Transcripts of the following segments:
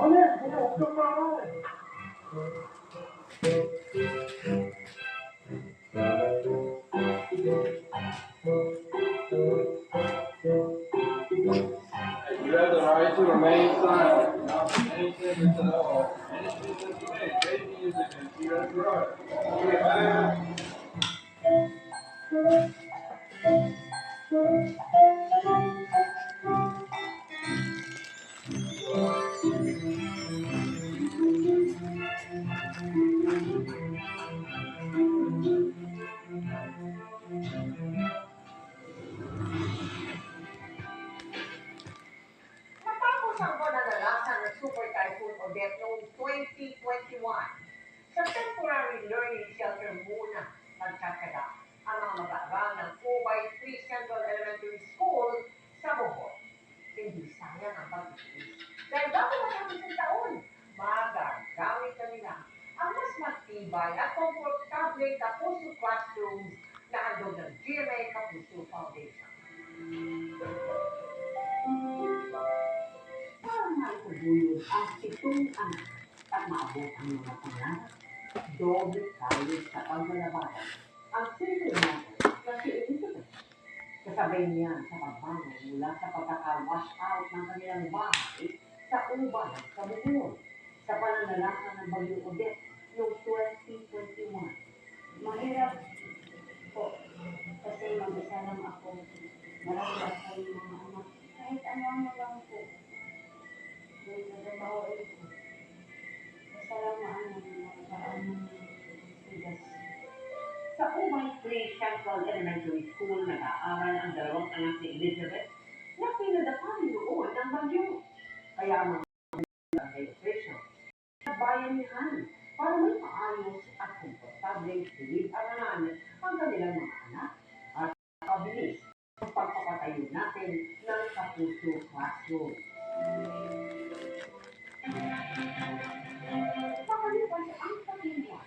You have the right to remain silent, not make any statements at all. Any statements you make may be used against you as right. Matapos ang pananalasa ng Super Typhoon Odette noong 2021, sa temporary learning shelter muna nagtsatsaga ang mga mag-aaral ng 4x3 Central Elementary School sa Bohol. Hindi sayang ang pag-iis. Dahil bago matapos ang taon, magagamit na nila ang mas matibay at komportable Kapuso classrooms na handog ng GMA Kapuso Foundation. Para maitaguyod ang 7 anak at maabot ang mga pangarap, doble tayo sa paglalabanan ang single mother na si Elizabeth. Kasabay niya sa pagbangon mula sa pagkaka-wash out ng kanilang bahay sa uban sa Bukol sa pananalasa ng Bagyong Odette noong 2021. Mahirap po kasi mag-isa lang ako. Marami ako yung mga anak. Kahit ano lang po. May nagtrabaho ito. Basta lang maano sigas. Sa Umay Free Central Elementary School, nag-aaral ang 2 anak ni Elizabeth na pinadapan noon ng bagyo. Kaya ang mga barangay officials nagbayanihan para may maayos at komportableng silid-aralan ang kanilang mga anak at pabilis ang pagpapatayo natin ng Kapuso Classroom. Pakalipas ang paghintuan,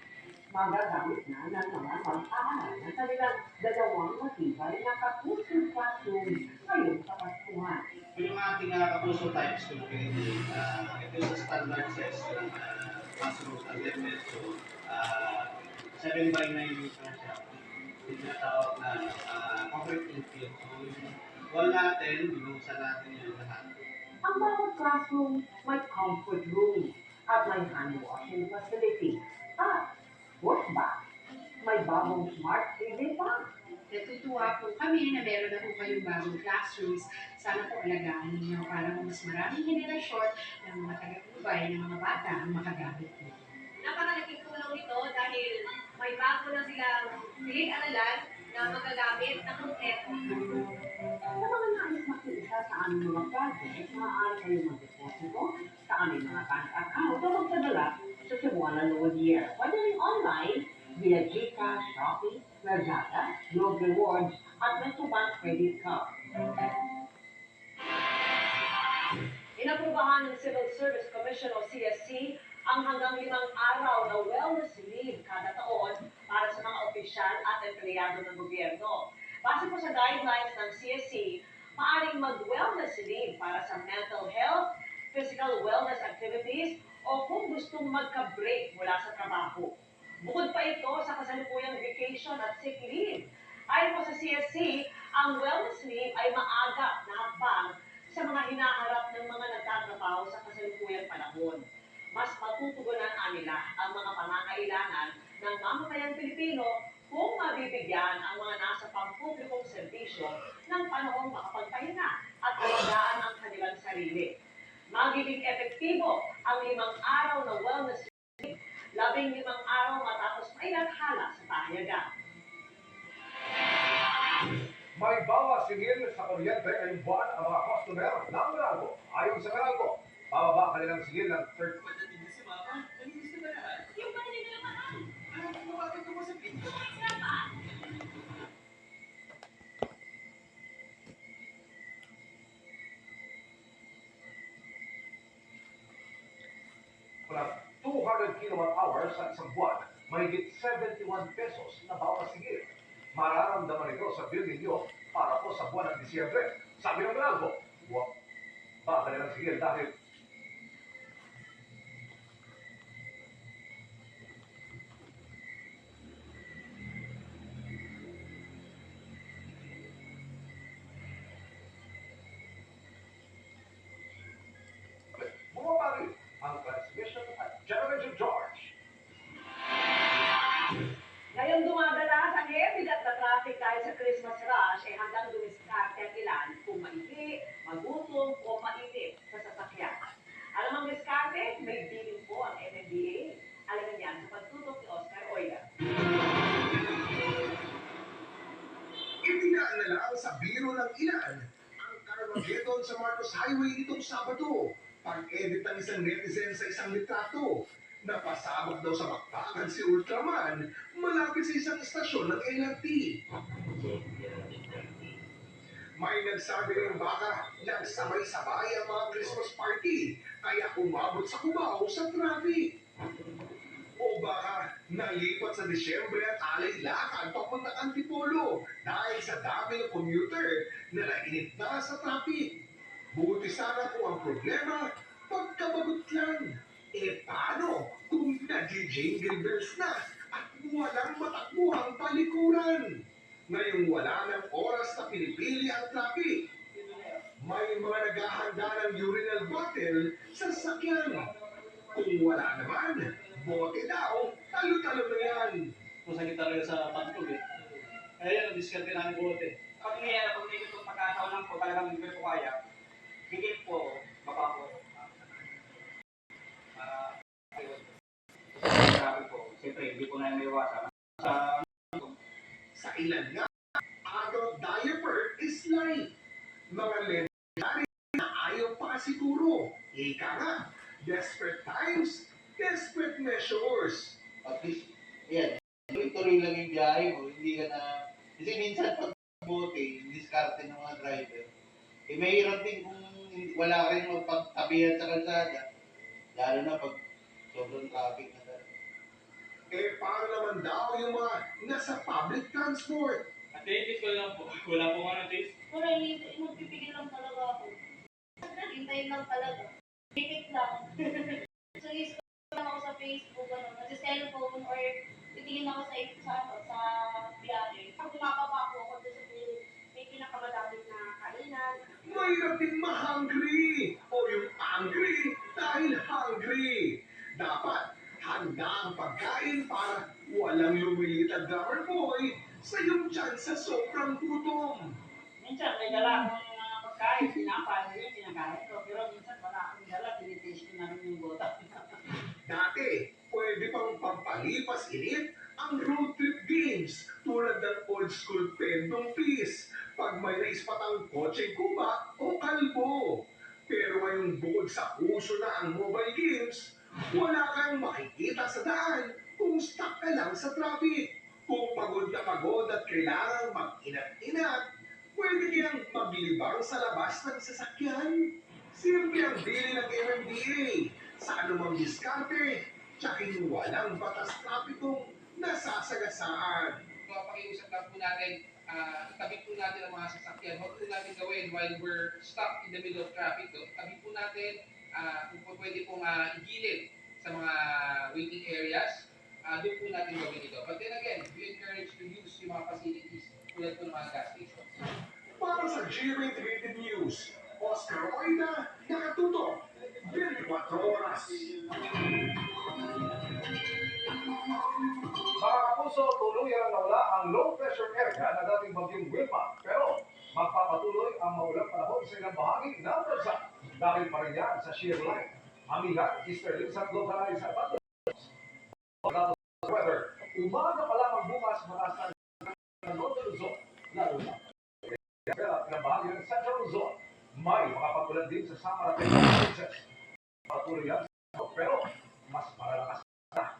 magagamit na ng mga mag-aaral ng kanilang 2 matibay na Kapuso Classroom ngayon sa Paskuhan. Yung ating Kapuso types kung pinili, ito yung standard size ng classroom at limit. So, 7x9 meters na siya. Yung tinatawag na concrete infill. So, yung wall natin, binuksan natin yung lahat. Ang bawat classroom may comfort room at may hand washing facility at wash bath. May bagong smart TV pa. Natutuwa po kami na meron na po kayong bagong classrooms. Sana po alagaan ninyo para mas maraming henerasyon ng mga taga-ubay ng mga bata ang makagamit po. Napakalaking tulong nito dahil may bago na silang silid-aralan na magagamit na kompleto. Sa mga nais makiisa sa aming mga project, maaari kayong mag-deposito sa aming mga bank account o magpadala sa Cebuana Loan Year. Pwede rin online via GCash, Shopee, Lazada, Globe Rewards at Metrobank Credit Card. Inaprubahan ng Civil Service Commission o CSC ang hanggang 5 araw na wellness leave kada taon para sa mga opisyal at empleyado ng gobyerno. Base po sa guidelines ng CSC, maaaring mag-wellness leave para sa mental health, physical wellness activities, o kung gustong magka-break mula sa trabaho. Bukod pa ito sa kasalukuyang vacation at sick leave. Ayon po sa CSC, ang wellness leave ay maaga na hakbang sa mga hinaharap ng mga nagtatrabaho sa kasalukuyang panahon. Mas matutugunan nila ang mga pangangailangan ng mamamayang Pilipino kung mabibigyan ang mga nasa pampublikong serbisyo ng panahong makapagpahinga at alagaan ang kanilang sarili. Magiging epektibo ang 5 araw na wellness leave, 15 araw matapos mailathala sa pahayagan. May bawas singil sa kuryente ngayong buwan ang mga customer ng Meralco. Ayon sa Meralco, bababa kanilang singil ng 30. Si Mama, nalinis na lahat. Yung ba nila naman? Bakit ko sa video? Plus 200 kilowatt-hours sa isang buwan, mahigit 71 pesos na bawas singil. Mararamdaman ito sa bill ninyo para po sa buwan ng Disyembre. Sabi ng Meralco, ba kanilang singil dahil Ngayon dumadalas ang bigat na traffic dahil sa Christmas rush, hanggang dumiskarte ang ilan kung maigi, magutom o mainit sa sasakyan. Alam ang diskarte? May billing po ang MMDA. Alam niyan sa pagtutok ni Oscar Oida. Itinaan na lang sa biro ng ilan ang Carmageddon sa Marcos Highway itong Sabado. Pag-edit ng isang netizen sa isang litrato. Napasabog daw sa bakbakan si Ultraman malapit sa isang estasyon ng LRT. May nagsabi rin baka nagsabay-sabay ang mga Christmas party kaya umabot sa Cubao sa traffic. O baka nalipat sa Disyembre at alay lakad papunta Antipolo dahil sa dami ng commuter na nainit na sa traffic. Buti sana kung ang problema, pagkabagot lang. Paano kung nag-jingle bells na at walang matakbuhang palikuran? Ngayong wala ng oras na pinipili ang traffic, may mga naghahanda ng urinal bottle sa sasakyan. Kung wala naman, bote daw, talo-talo na yan. Masakit talaga sa pantog eh. Kaya yan, diskarte namin bote. Pag may itong pagkataon lang po, talagang hindi ko kaya, higit po, baka po. Grabe po. Siyempre, hindi po na naiwasan. Sa ilan nga, adult diaper is life. Mga legendary na ayaw pa siguro. Ika nga, desperate times, desperate measures. At least, yan, tuloy lang yung biyahe mo, hindi ka na, kasi minsan pag bote, diskarte ng mga driver, mahirap din kung wala ka rin magpagtabihan sa kalsada, lalo na pag sobrang traffic na talaga. Paano naman daw yung mga nasa public transport? At native ko lang po. Wala po nga native. Wala, magpipigil lang talaga ako. Hintayin lang talaga. Pipik lang. So, scroll lang ako sa Facebook, sa cellphone, or titingin ako sa biyahe. Pag bumababa po ako doon sa may pinakamadaming na kainan. Mahirap din ma-hungry o yung angry dahil hungry. Dapat handa ang pagkain para walang lumilitad drummer boy sa iyong tiyan sa sobrang gutom. Minsan, may dala akong mga pagkain, pinapano yun, pinakain ko. Pero minsan, wala akong dala, tinitaste ko na rin yung bota. Dati, pwede pang pampalipas init ang road trip games tulad ng old school pendong piece pag may naispatang kotseng kuba o kalbo. Pero ngayong bukod sa uso na ang mobile games, wala kang makikita sa daan kung stuck ka lang sa traffic. Kung pagod na pagod at kailangang mag-inat-inat, pwede kayang maglibang sa labas ng sasakyan. Simple ang bili ng MMDA. Sa anumang diskarte, tsaking walang batas trapikong nasasagasaan. Pakiusap lang po natin, itabi po natin ang mga sasakyan. Huwag po natin gawin while we're stuck in the middle of traffic. Tabi po natin, kung pwede pong igilid sa mga waiting areas, doon po natin gawin ito. But then again, we encourage to use yung mga facilities tulad po ng mga gas stations. Para sa G-Integrated News, Oscar Oida, nakatutok, 24 oras. Mga kapuso, tuluyang nawala ang low pressure area na dating bagyong Wilma. Pero magpapatuloy ang maulang panahon sa ilang bahagi ng bansa dahil pa rin yan sa shear line. Amihan, Easterly sa localized at weather. Umaga pa lamang bukas mataas ng Northern Luzon, lalo na pero ilang bahagi ng Central Luzon. May makapagulan din sa Samar at Princess. Patuloy yan pero mas malalakas na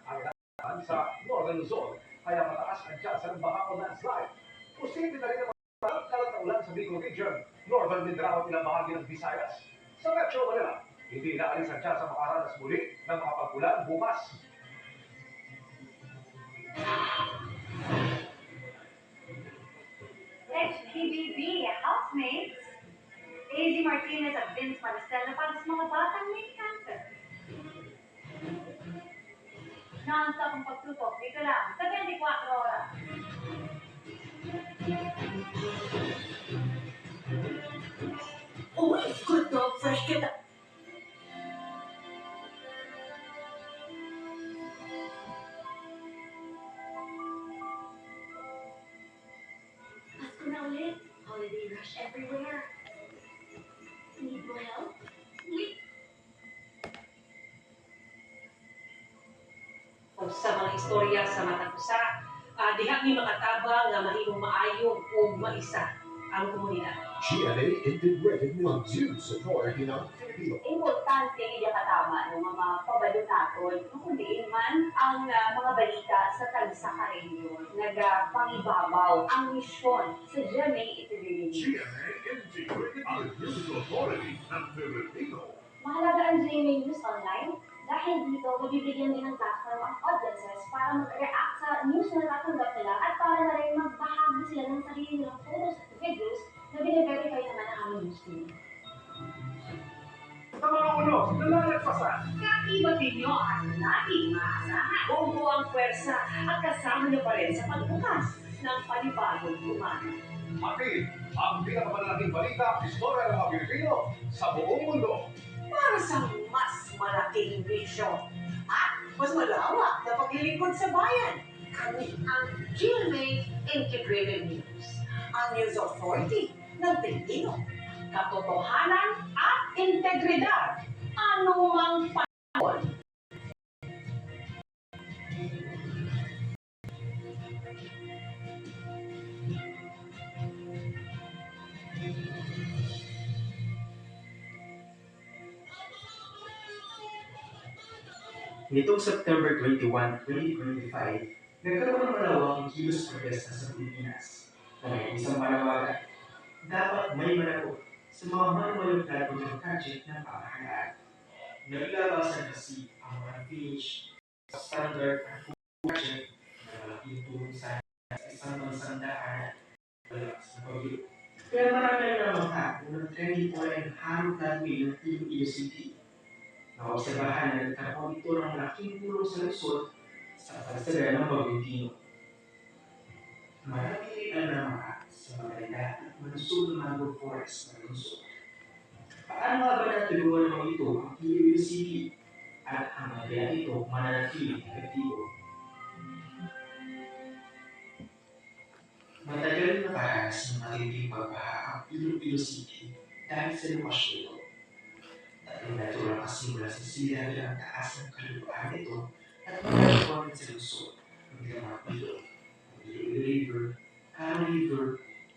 ang sa Northern Luzon, kaya mataas ang chance ng baha o landslide. Posible na rin ang kalat na ulan sa Bicol Region, Northern Mindanao at ilang bahagi ng Visayas. Sa Metro Manila, hindi inaalis ang chance na makaranas muli ng mga pag-ulan bukas. HPBB housemates, AZ Martinez at Vince Maricela para sa mga batang may cancer. Non-stop ang pagtutok dito lang sa 24 oras. Uy, good dog, fresh kita. holiday rush everywhere. Need mo help? O sa mga istorya sa matag usa, diha ni makatabang nga mahimong maayong o maisa ang komunidad. GMA Integrated News Authority ng Filipino. Importante hindi katama ng mga pabalo naton kundi man ang mga balita sa Tagsaka Radio nagapangibabaw ang misyon sa GMA Integrated News. GMA Integrated News Authority ng Filipino. Mahalaga ang GMA News Online dahil dito mabibigyan din ng platform ang audiences para mag-react sa news na natatanggap nila at para na rin magbahagi sila ng sarili nilang photos at videos na bine-verify naman ang aming news team. Sa mga unos, nalalagpasan. Kaibat ninyo ang laging maasahan. Buo ang pwersa at kasama niyo pa rin sa pagbukas ng panibagong umana. Atin, ang pinakamalaking balita, istorya ng mga Pilipino sa buong mundo. Para sa mas malaking vision at mas malawak na paglilingkod sa bayan. Kami ang GMA Integrated News, ang News Authority ng Pilipino. Katotohanan at integridad, anumang panahon. Nitong September 21, 2025, nagkaroon ng malawakang kilos protesta sa Pilipinas na may isang panawagan. Dapat may managot sa mga manual planning project ng pamahalaan. Naglabasan kasi ang unfinished standard and project na malaking tulong sa isang bansang daan malakas na pagyo. Kaya marami na namangha kung nag-trending po ay ang harap runway ng Iloilo City. Naobserbahan na nagkaroon ito ng malaking tulong sa lungsod sa pagsaga ng Bagyong Tino. Marami rin ang namangha sa maganda at malusog na mangrove forest ng lungsod. Paano nga ba natulungan mo ito ang Iloilo City at ang kaya ito mananatiling epektibo? Matagal na paranas ng matinding pagbaha ang Iloilo City dahil sa lumasyon ito. Tatlong natural kasimula sa sila ang taas ng kalupaan nito at magagawa sa lungsod ng mga ilog, ang Iloilo River, Haro River,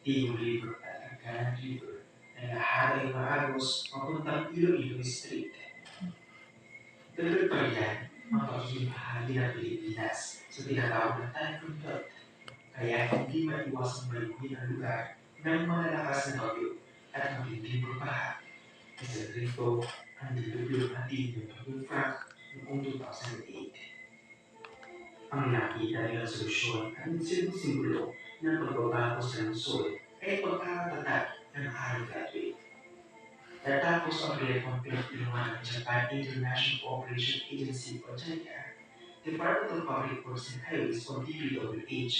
Teo River at Agana River na lahat ay maagos papuntang Iloilo Street. Dagdag pa yan ang pagiging bahagi ng Pilipinas sa tinatawag na typhoon belt, kaya hindi maiwasang bayuhin ang lugar ng malalakas na bagyo at matinding pagbaha. Isa rito ang dilubyo natin ng Pagong Frank noong 2008. Ang nakita nilang solusyon at silbong simbolo ng pagbabago sa lungsod ay pagkakatatag ng Haro Floodway. Natapos ang proyektong pinagtulungan ng Japan International Cooperation Agency o JICA, Department of Public Works and Highways o DPWH,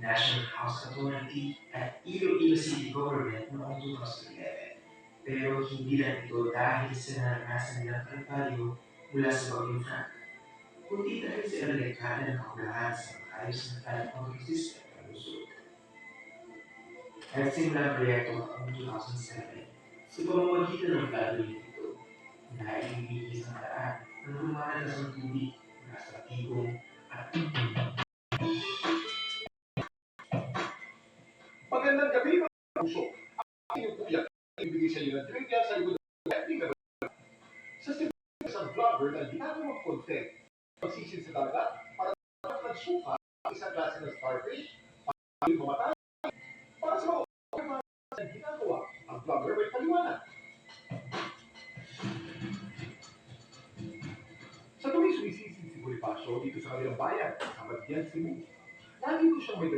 National House Authority at Iloilo City Government noong 2011. Pero hindi lang ito dahil sa naranasan nilang kalbaryo mula sa Bagyong Frank, kundi dahil sa elektrikada ng kakulangan sa maayos na telecom system ng lungsod. Nagsimula ang proyekto noong 2007 sa pamamagitan ng floodway nito na ibigay sa daan ng lumalagas ng tubig mula sa Tigong at Magandang gabi mga puso. Ang inyong kuya, ibigay sa iyo ng trivia sa likod ng trending na balita. Sa isang vlogger na ginagawang content, pagsisid sa dagat para nagsuka ang isang klase ng starfish para mamatay. Para sa mga na ginagawa, ang vlogger may paliwanag. Sa tuwing sumisisid si Bonifacio dito sa kanilang bayan, sa Madian, Cebu, lagi ko siyang may